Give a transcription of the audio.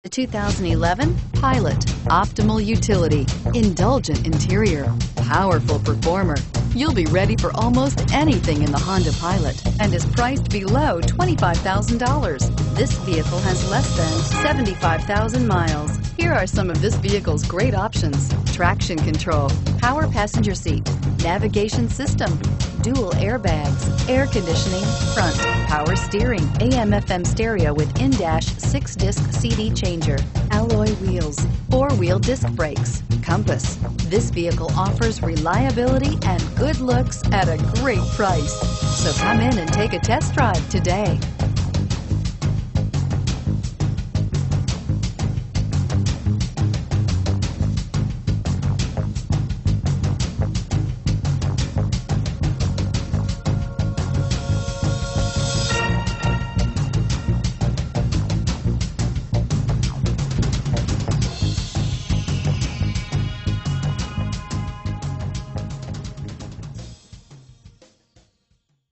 The 2011 Pilot. Optimal utility, indulgent interior, powerful performer. You'll be ready for almost anything in the Honda Pilot and is priced below $25,000. This vehicle has less than 75,000 miles. Here are some of this vehicle's great options: traction control, power passenger seat, navigation system, dual airbags, air conditioning, front, power steering, AM/FM stereo with in-dash 6-disc CD changer, alloy wheels, 4-wheel disc brakes, compass. This vehicle offers reliability and good looks at a great price. So come in and take a test drive today.